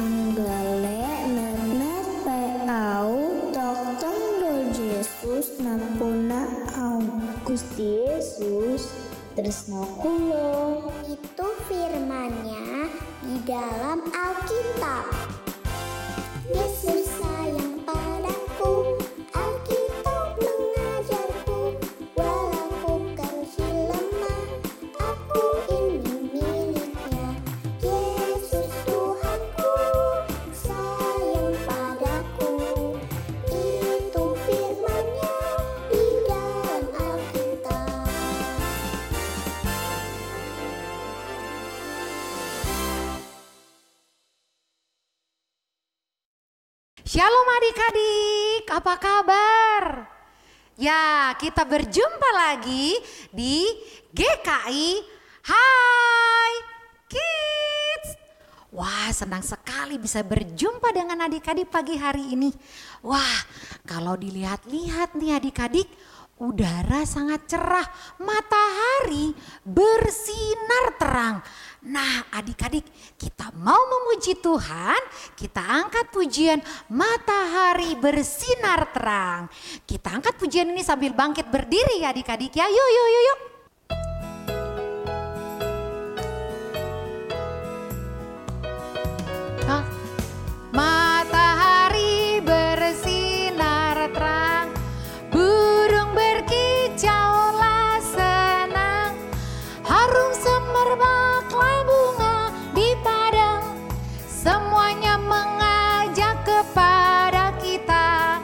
Anggale nenet peau dokter Yesus nampuna au. Gusti Yesus tresno kula. Itu firman-Nya di dalam Alkitab. Yesus sayang padaku, Alkitab mengajarku, walau kecil lemah, aku ini miliknya. Yesus Tuhanku, sayang padaku, itu firman-Nya di dalam Alkitab. Shalom adik-adik, apa kabar? Ya, kita berjumpa lagi di GKI Hai Kids. Wah, senang sekali bisa berjumpa dengan adik-adik pagi hari ini. Wah, kalau dilihat-lihat nih adik-adik, udara sangat cerah, matahari bersinar terang. Nah adik-adik, kita mau memuji Tuhan, kita angkat pujian matahari bersinar terang. Kita angkat pujian ini sambil bangkit berdiri ya adik-adik ya, yuk. Matahari bersinar terang, burung berkicaulah senang, harum semerbaklah bunga di padang, semuanya mengajak kepada kita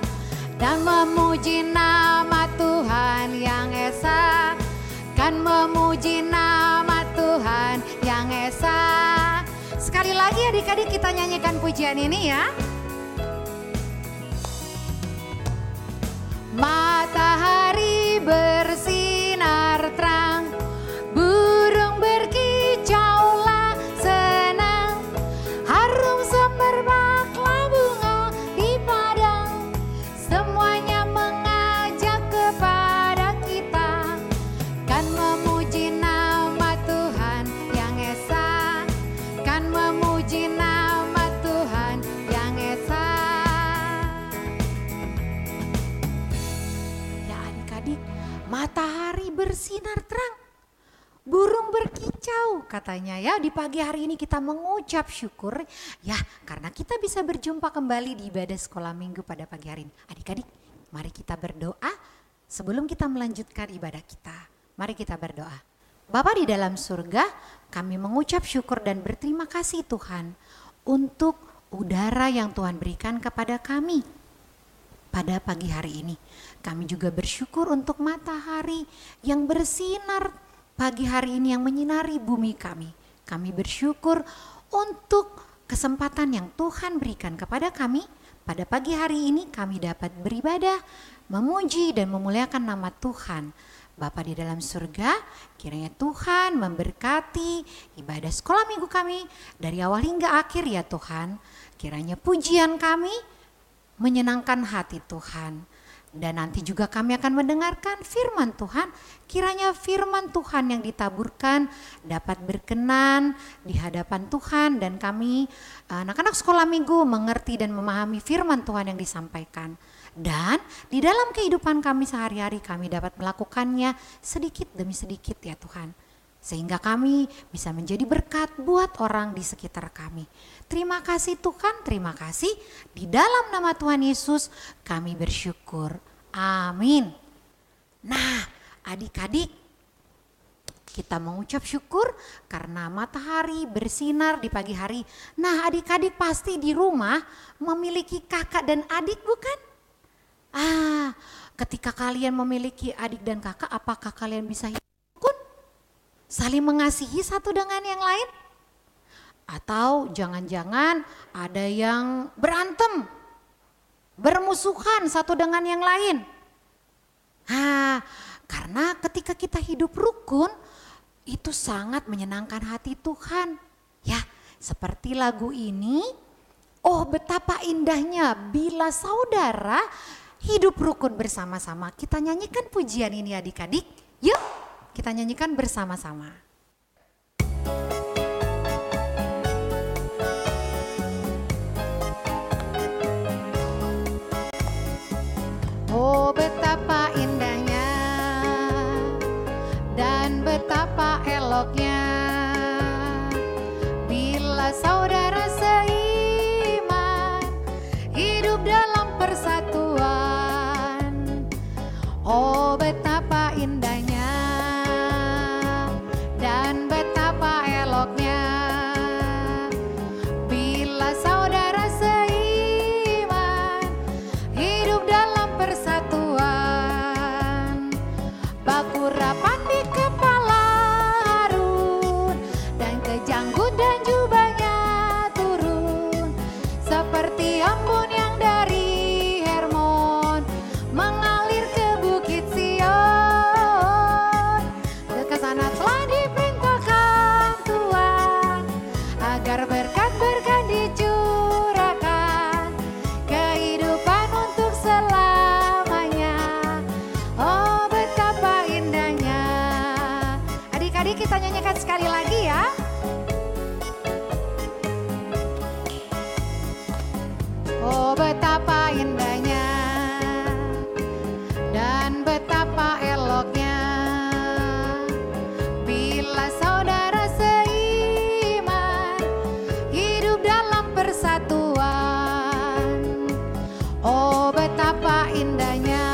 dan memuji nama Tuhan yang esa, kan memuji nama Tuhan yang esa. Sekali lagi adik-adik kita nyanyikan pujian ini ya. Matahari bersinar terang, burung berkicaulah senang, harum semerbaklah bunga di padang, semuanya mengajak kepada kita, kan memuji nama Tuhan yang esa, kan memuji nama Tuhan yang esa. Ya adik-adik, matahari bersinar terang, burung berkicau katanya ya. Di pagi hari ini kita mengucap syukur ya karena kita bisa berjumpa kembali di ibadah sekolah minggu pada pagi hari ini. Adik-adik, mari kita berdoa sebelum kita melanjutkan ibadah kita. Mari kita berdoa. Bapa di dalam surga, kami mengucap syukur dan berterima kasih Tuhan untuk udara yang Tuhan berikan kepada kami pada pagi hari ini. Kami juga bersyukur untuk matahari yang bersinar pagi hari ini yang menyinari bumi kami. Kami bersyukur untuk kesempatan yang Tuhan berikan kepada kami. Pada pagi hari ini kami dapat beribadah, memuji dan memuliakan nama Tuhan. Bapa di dalam surga, kiranya Tuhan memberkati ibadah sekolah minggu kami dari awal hingga akhir ya Tuhan. Kiranya pujian kami menyenangkan hati Tuhan. Dan nanti juga kami akan mendengarkan firman Tuhan. Kiranya firman Tuhan yang ditaburkan dapat berkenan di hadapan Tuhan. Dan kami anak-anak sekolah minggu mengerti dan memahami firman Tuhan yang disampaikan. Dan di dalam kehidupan kami sehari-hari kami dapat melakukannya sedikit demi sedikit ya Tuhan. Sehingga kami bisa menjadi berkat buat orang di sekitar kami. Terima kasih Tuhan, terima kasih. Di dalam nama Tuhan Yesus kami bersyukur. Amin. Nah adik-adik, kita mengucap syukur karena matahari bersinar di pagi hari. Nah adik-adik pasti di rumah memiliki kakak dan adik bukan? Ketika kalian memiliki adik dan kakak, apakah kalian bisa hidup rukun? Saling mengasihi satu dengan yang lain? Atau jangan-jangan ada yang berantem, bermusuhan satu dengan yang lain? Karena ketika kita hidup rukun, itu sangat menyenangkan hati Tuhan. Ya, seperti lagu ini, oh betapa indahnya bila saudara hidup rukun bersama-sama. Kita nyanyikan pujian ini adik-adik. Yuk kita nyanyikan bersama-sama. eloknya bila saudara seiman hidup dalam persatuan. Oh betapa indahnya dan betapa eloknya bila saudara seiman hidup dalam persatuan. Baku rapat di kepala Harun dan kejanggut dan jubahnya turun seperti embun yang dari Hermon mengalir ke Bukit Sion. Ke sana telah diperintahkan Tuhan agar berkat-berkat dicurahkan, kehidupan untuk selamanya. Oh betapa indahnya. Adik-adik kita nyanyikan sekali lagi ya. Oh betapa indahnya dan betapa eloknya bila saudara seiman hidup dalam persatuan. Oh betapa indahnya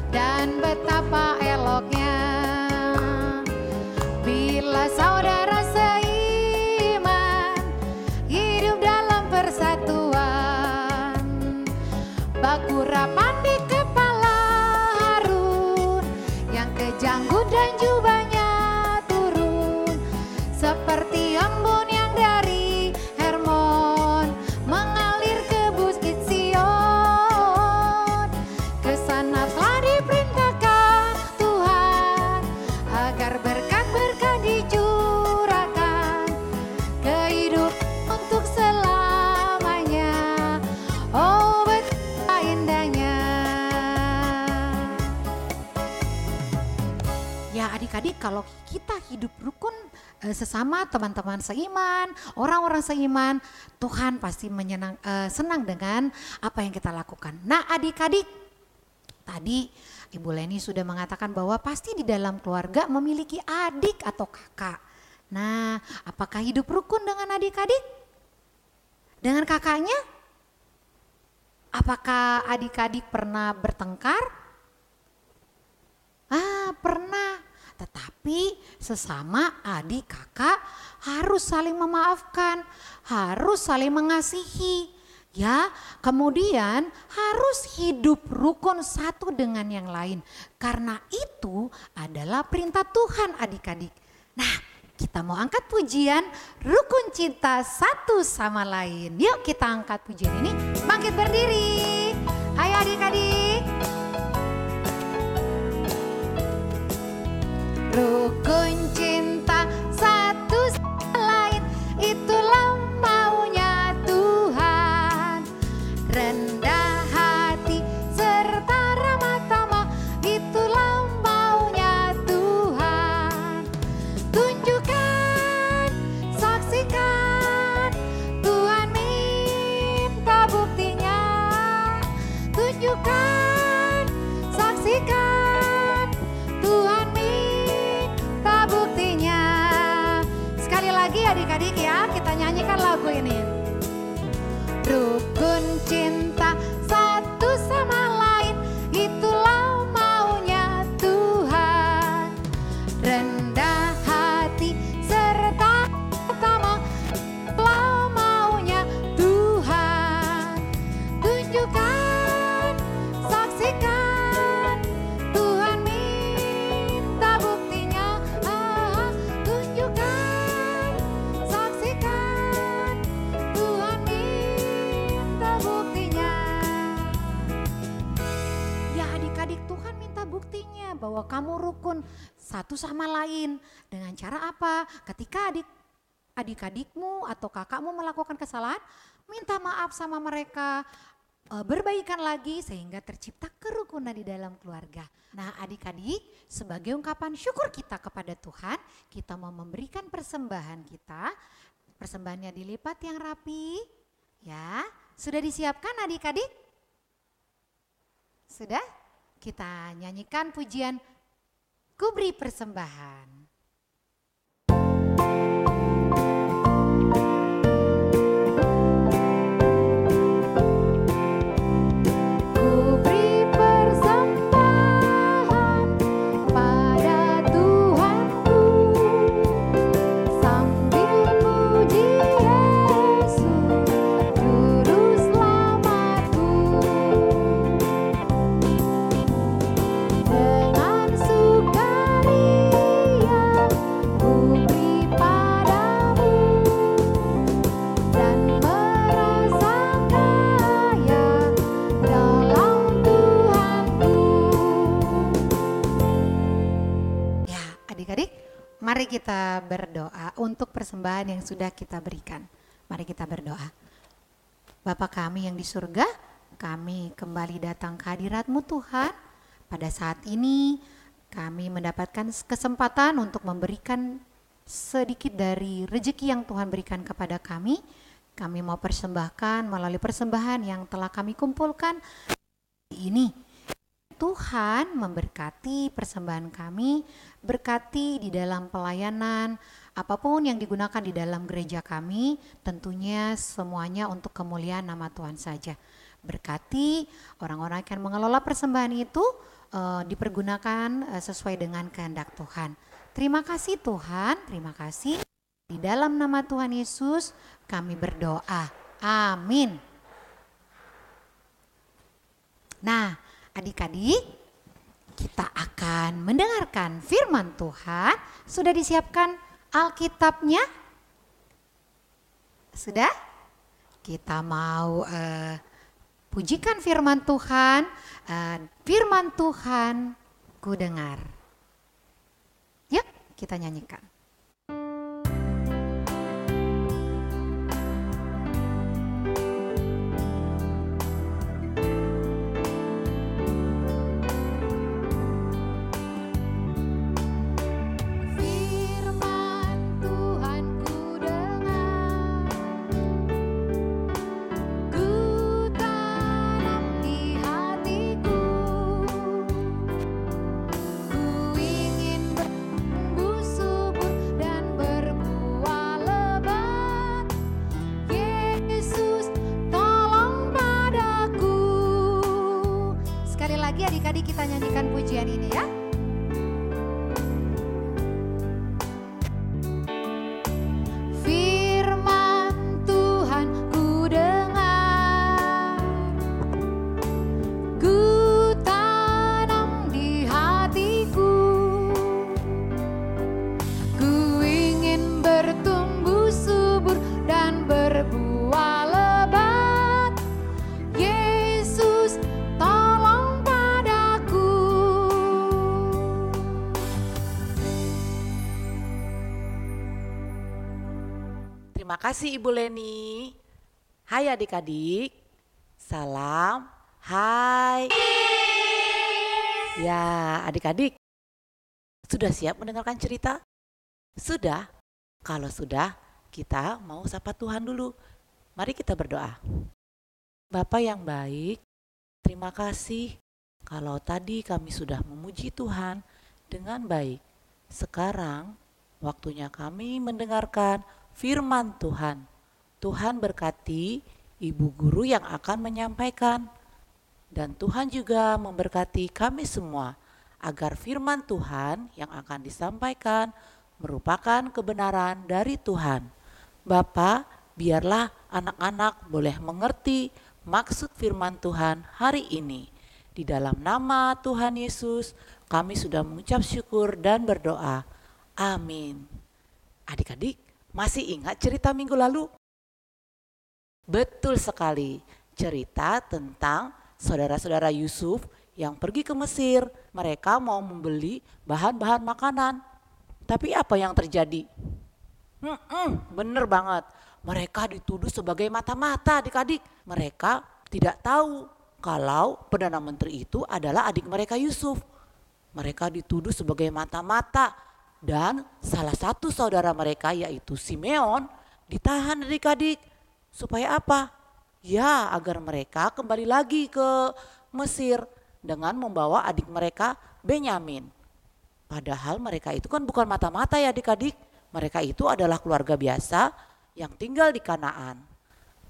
dan betapa eloknya bila saudara seiman hidup dalam persatuan. Baku rapat di kepala Harun yang kejanggut dan jubahnya turun seperti embun yang dari Hermon mengalir ke Bukit Sion. Ke sana telah diperintahkan Tuhan agar berkat-berkat dicurahkan, kehidupan untuk selamanya. Oh betapa indahnya. Ya adik-adik, kalau kita hidup rukun sesama teman-teman seiman, orang-orang seiman, Tuhan pasti senang dengan apa yang kita lakukan. Nah adik-adik, tadi Ibu Leni sudah mengatakan bahwa pasti di dalam keluarga memiliki adik atau kakak. Nah, apakah hidup rukun dengan adik-adik? Dengan kakaknya? Apakah adik-adik pernah bertengkar? Pernah. Tetapi sesama adik kakak harus saling memaafkan, harus saling mengasihi. Ya, kemudian harus hidup rukun satu dengan yang lain. Karena itu adalah perintah Tuhan adik-adik. Nah, kita mau angkat pujian rukun cinta satu sama lain. Yuk kita angkat pujian ini, bangkit berdiri. Hai adik-adik. Rukun cinta satu sama lain, itulah maunya Tuhan. Rendah hati serta ramah tamah, itulah maunya Tuhan. Tunjukkan, saksikan, Tuhan minta buktinya. Tunjukkan, saksikan, Tuhan minta buktinya. Sekali lagi adik-adik ya, kita nyanyikan lagu ini. Rukun cinta satu sama lain, itulah maunya Tuhan. Rendah hati serta tamah, itulah maunya Tuhan. Tunjukkan, saksikan, Tuhan minta buktinya. Tunjukkan, saksikan, Tuhan minta buktinya. Ya adik-adik, Tuhan minta buktinya bahwa kamu rukun satu sama lain. Dengan cara apa? Ketika adik-adikmu atau kakakmu melakukan kesalahan, minta maaf sama mereka, berbaikan lagi sehingga tercipta kerukunan di dalam keluarga. Nah adik-adik, sebagai ungkapan syukur kita kepada Tuhan, kita mau memberikan persembahan kita. Persembahannya dilipat yang rapi. Ya, sudah disiapkan adik-adik? Sudah? Kita nyanyikan pujian Ku Beri Persembahan. kita berdoa untuk persembahan yang sudah kita berikan. Mari kita berdoa. Bapa kami yang di surga, kami kembali datang ke hadirat-Mu Tuhan. Pada saat ini kami mendapatkan kesempatan untuk memberikan sedikit dari rezeki yang Tuhan berikan kepada kami. Kami mau persembahkan melalui persembahan yang telah kami kumpulkan ini. Tuhan memberkati persembahan kami, berkati di dalam pelayanan, apapun yang digunakan di dalam gereja kami, tentunya semuanya untuk kemuliaan nama Tuhan saja. Berkati orang-orang yang akan mengelola persembahan itu dipergunakan sesuai dengan kehendak Tuhan. Terima kasih Tuhan, terima kasih. Di dalam nama Tuhan Yesus kami berdoa. Amin. Nah, adik-adik, kita akan mendengarkan firman Tuhan. Sudah disiapkan Alkitabnya? Sudah? Kita mau pujikan firman Tuhan. Firman Tuhan ku dengar. Yuk kita nyanyikan. Adik-adik kita nyanyikan pujian ini ya. Firman Tuhan ku dengar, ku tanam di hatiku, ku ingin bertumbuh subur dan berbuah lebat. Yesus tolong padaku. Terima kasih Ibu Leni. Hai adik-adik. Salam. Hai. Ya, adik-adik. Sudah siap mendengarkan cerita? Sudah? Kalau sudah, kita mau sapa Tuhan dulu. Mari kita berdoa. Bapa yang baik, terima kasih kalau tadi kami sudah memuji Tuhan dengan baik. Sekarang waktunya kami mendengarkan firman Tuhan. Tuhan berkati ibu guru yang akan menyampaikan. Dan Tuhan juga memberkati kami semua agar firman Tuhan yang akan disampaikan merupakan kebenaran dari Tuhan. Bapa, biarlah anak-anak boleh mengerti maksud firman Tuhan hari ini. Di dalam nama Tuhan Yesus, kami sudah mengucap syukur dan berdoa. Amin. Adik-adik, masih ingat cerita minggu lalu? Betul sekali, cerita tentang saudara-saudara Yusuf yang pergi ke Mesir. Mereka mau membeli bahan-bahan makanan. Tapi apa yang terjadi? Bener banget, mereka dituduh sebagai mata-mata adik-adik. Mereka tidak tahu kalau Perdana Menteri itu adalah adik mereka Yusuf. Mereka dituduh sebagai mata-mata. Dan salah satu saudara mereka yaitu Simeon ditahan adik-adik. Supaya apa? Ya, agar mereka kembali lagi ke Mesir dengan membawa adik mereka Benyamin. Padahal mereka itu kan bukan mata-mata ya adik-adik. Mereka itu adalah keluarga biasa yang tinggal di Kanaan.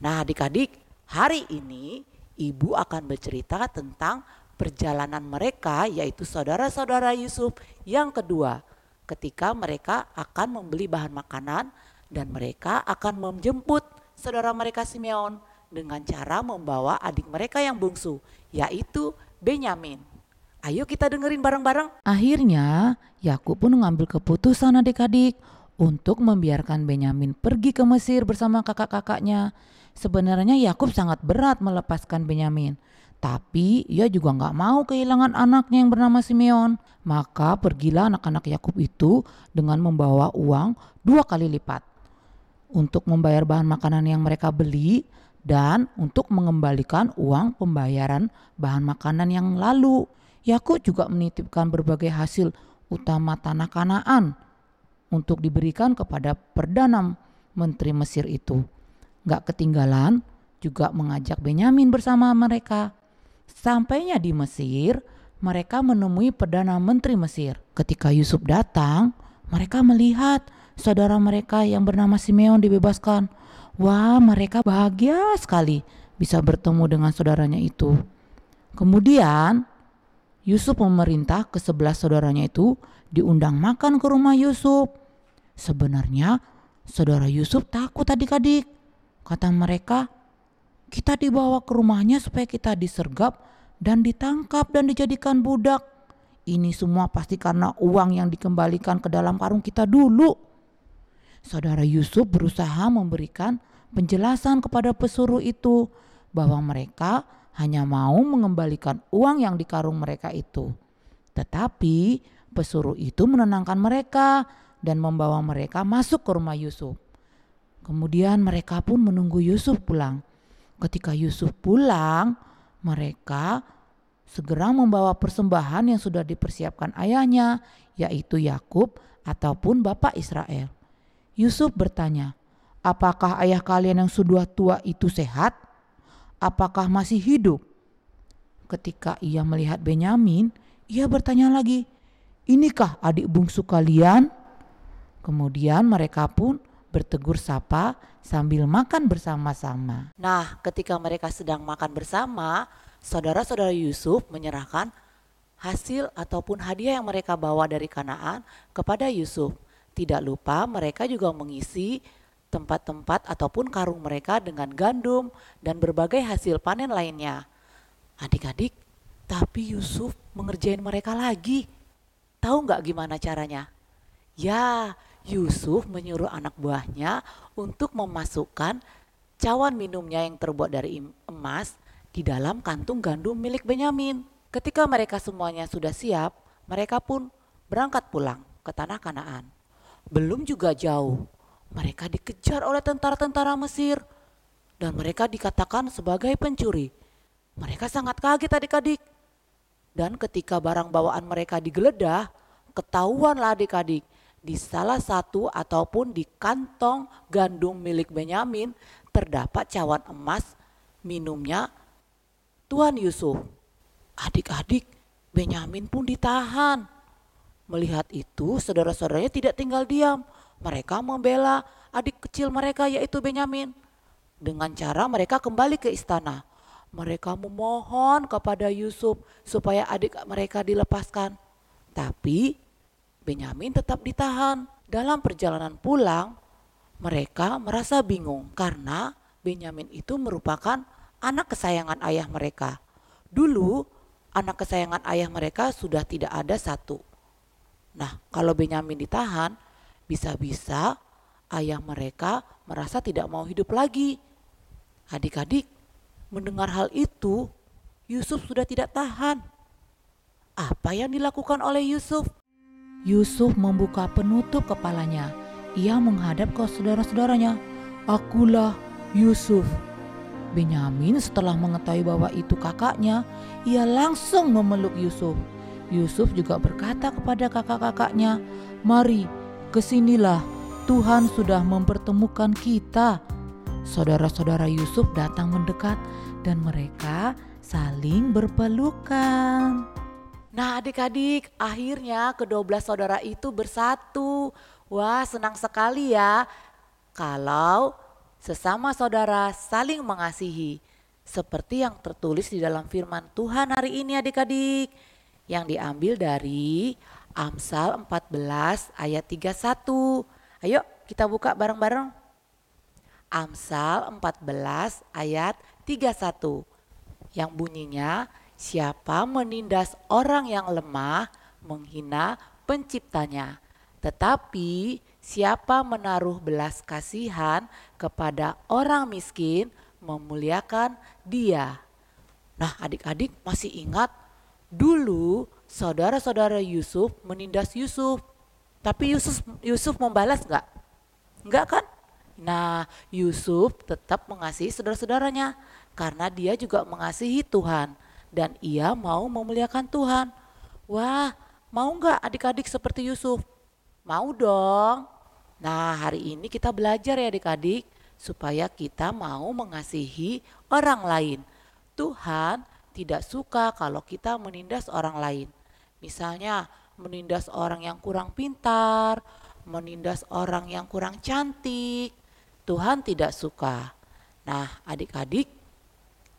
Nah adik-adik, hari ini ibu akan bercerita tentang perjalanan mereka yaitu saudara-saudara Yusuf yang kedua. Ketika mereka akan membeli bahan makanan dan mereka akan menjemput saudara mereka Simeon dengan cara membawa adik mereka yang bungsu yaitu Benyamin. Ayo kita dengerin bareng-bareng. Akhirnya Yakub pun mengambil keputusan adik-adik untuk membiarkan Benyamin pergi ke Mesir bersama kakak-kakaknya. Sebenarnya Yakub sangat berat melepaskan Benyamin, Tapi ia juga nggak mau kehilangan anaknya yang bernama Simeon. Maka pergilah anak-anak Yakub itu dengan membawa uang 2 kali lipat untuk membayar bahan makanan yang mereka beli dan untuk mengembalikan uang pembayaran bahan makanan yang lalu. Yakub juga menitipkan berbagai hasil utama tanah Kanaan untuk diberikan kepada Perdana Menteri Mesir itu. Gak ketinggalan juga mengajak Benyamin bersama mereka. Sampainya di Mesir, mereka menemui Perdana Menteri Mesir. Ketika Yusuf datang, mereka melihat saudara mereka yang bernama Simeon dibebaskan. Wah, mereka bahagia sekali bisa bertemu dengan saudaranya itu. Kemudian Yusuf memerintah ke-11 saudaranya itu diundang makan ke rumah Yusuf. Sebenarnya saudara Yusuf takut adik-adik. Kata mereka, kita dibawa ke rumahnya supaya kita disergap dan ditangkap dan dijadikan budak. Ini semua pasti karena uang yang dikembalikan ke dalam karung kita dulu. Saudara Yusuf berusaha memberikan penjelasan kepada pesuruh itu bahwa mereka hanya mau mengembalikan uang yang di karung mereka itu. Tetapi pesuruh itu menenangkan mereka dan membawa mereka masuk ke rumah Yusuf. Kemudian mereka pun menunggu Yusuf pulang. Ketika Yusuf pulang, mereka segera membawa persembahan yang sudah dipersiapkan ayahnya, yaitu Yakub ataupun bapak Israel. Yusuf bertanya, apakah ayah kalian yang sudah tua itu sehat? Apakah masih hidup? Ketika ia melihat Benyamin, ia bertanya lagi, inikah adik bungsu kalian? Kemudian mereka pun bertegur sapa sambil makan bersama-sama. Nah, ketika mereka sedang makan bersama, saudara-saudara Yusuf menyerahkan hasil ataupun hadiah yang mereka bawa dari Kanaan kepada Yusuf. Tidak lupa mereka juga mengisi tempat-tempat ataupun karung mereka dengan gandum dan berbagai hasil panen lainnya. Adik-adik, tapi Yusuf mengerjain mereka lagi. Tahu nggak gimana caranya? Ya, Yusuf menyuruh anak buahnya untuk memasukkan cawan minumnya yang terbuat dari emas di dalam kantung gandum milik Benyamin. Ketika mereka semuanya sudah siap, mereka pun berangkat pulang ke tanah Kanaan. Belum juga jauh, mereka dikejar oleh tentara-tentara Mesir dan mereka dikatakan sebagai pencuri. Mereka sangat kaget adik-adik. Dan ketika barang bawaan mereka digeledah, ketahuanlah adik-adik, di salah satu ataupun di kantong gandum milik Benyamin terdapat cawan emas minumnya Tuan Yusuf. Adik-adik, Benyamin pun ditahan. Melihat itu, saudara-saudaranya tidak tinggal diam. Mereka membela adik kecil mereka yaitu Benyamin. Dengan cara mereka kembali ke istana. Mereka memohon kepada Yusuf supaya adik mereka dilepaskan. Tapi Benyamin tetap ditahan. Dalam perjalanan pulang, mereka merasa bingung karena Benyamin itu merupakan anak kesayangan ayah mereka. Dulu anak kesayangan ayah mereka sudah tidak ada satu. Nah, kalau Benyamin ditahan, bisa-bisa ayah mereka merasa tidak mau hidup lagi. Adik-adik, mendengar hal itu, Yusuf sudah tidak tahan. Apa yang dilakukan oleh Yusuf? Yusuf membuka penutup kepalanya. Ia menghadap ke saudara-saudaranya. Akulah Yusuf. Benyamin setelah mengetahui bahwa itu kakaknya, ia langsung memeluk Yusuf. Yusuf juga berkata kepada kakak-kakaknya, mari kesinilah, Tuhan sudah mempertemukan kita. Saudara-saudara Yusuf datang mendekat dan mereka saling berpelukan. Nah adik-adik, akhirnya kedua saudara itu bersatu. Wah, senang sekali ya kalau sesama saudara saling mengasihi. Seperti yang tertulis di dalam firman Tuhan hari ini adik-adik. Yang diambil dari Amsal 14 ayat 31. Ayo kita buka bareng-bareng. Amsal 14 ayat 31. Yang bunyinya, siapa menindas orang yang lemah menghina penciptanya. Tetapi siapa menaruh belas kasihan kepada orang miskin memuliakan dia. Nah, adik-adik masih ingat dulu saudara-saudara Yusuf menindas Yusuf. Tapi Yusuf membalas nggak? Enggak kan? Nah, Yusuf tetap mengasihi saudara-saudaranya karena dia juga mengasihi Tuhan dan ia mau memuliakan Tuhan. Wah, mau nggak adik-adik seperti Yusuf? Mau dong. Nah, hari ini kita belajar ya adik-adik supaya kita mau mengasihi orang lain. Tuhan tidak suka kalau kita menindas orang lain. Misalnya menindas orang yang kurang pintar, menindas orang yang kurang cantik. Tuhan tidak suka. Nah, adik-adik,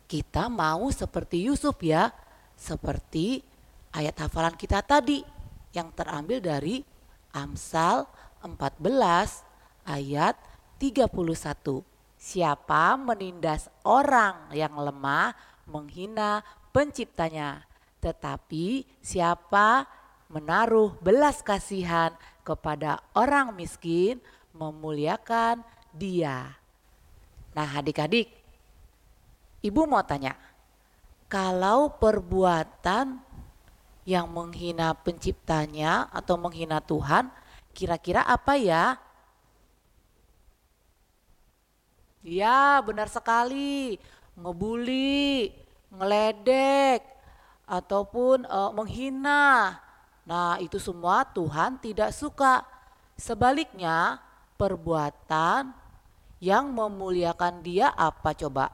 kita mau seperti Yusuf ya, seperti ayat hafalan kita tadi yang terambil dari Amsal 14 ayat 31. Siapa menindas orang yang lemah menghina penciptanya, tetapi siapa menaruh belas kasihan kepada orang miskin memuliakan dia. Nah, adik-adik, ibu mau tanya, kalau perbuatan yang menghina penciptanya atau menghina Tuhan, kira-kira apa ya? Ya, benar sekali. Ngebully, ngeledek, ataupun menghina. Nah, itu semua Tuhan tidak suka. Sebaliknya, perbuatan yang memuliakan dia apa coba?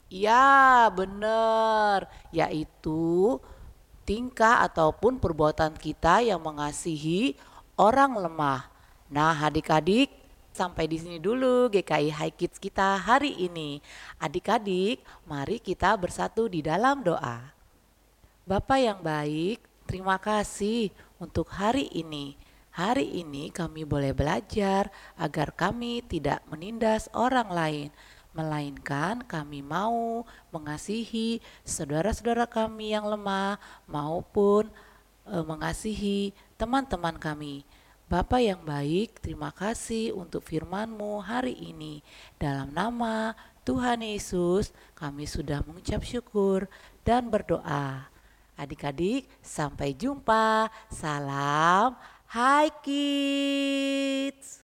Ya, benar. Yaitu tingkah ataupun perbuatan kita yang mengasihi orang lemah. Nah, adik-adik, sampai di sini dulu GKI High Kids kita hari ini. Adik-adik, mari kita bersatu di dalam doa. Bapa yang baik, terima kasih untuk hari ini. Hari ini kami boleh belajar agar kami tidak menindas orang lain, melainkan kami mau mengasihi saudara-saudara kami yang lemah maupun mengasihi teman-teman kami. Bapa yang baik, terima kasih untuk firman-Mu hari ini. Dalam nama Tuhan Yesus, kami sudah mengucap syukur dan berdoa. Adik-adik, sampai jumpa. Salam High Kids.